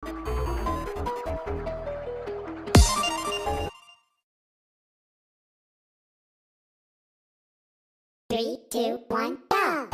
Three, two, one, go!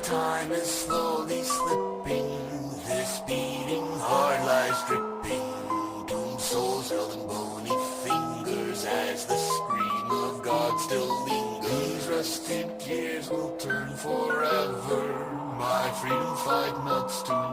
Time is slowly slipping, this beating heart lies dripping. Doomed souls held in bony fingers as the scream of God still lingers. These rusted gears will turn forever, my freedom flight melts to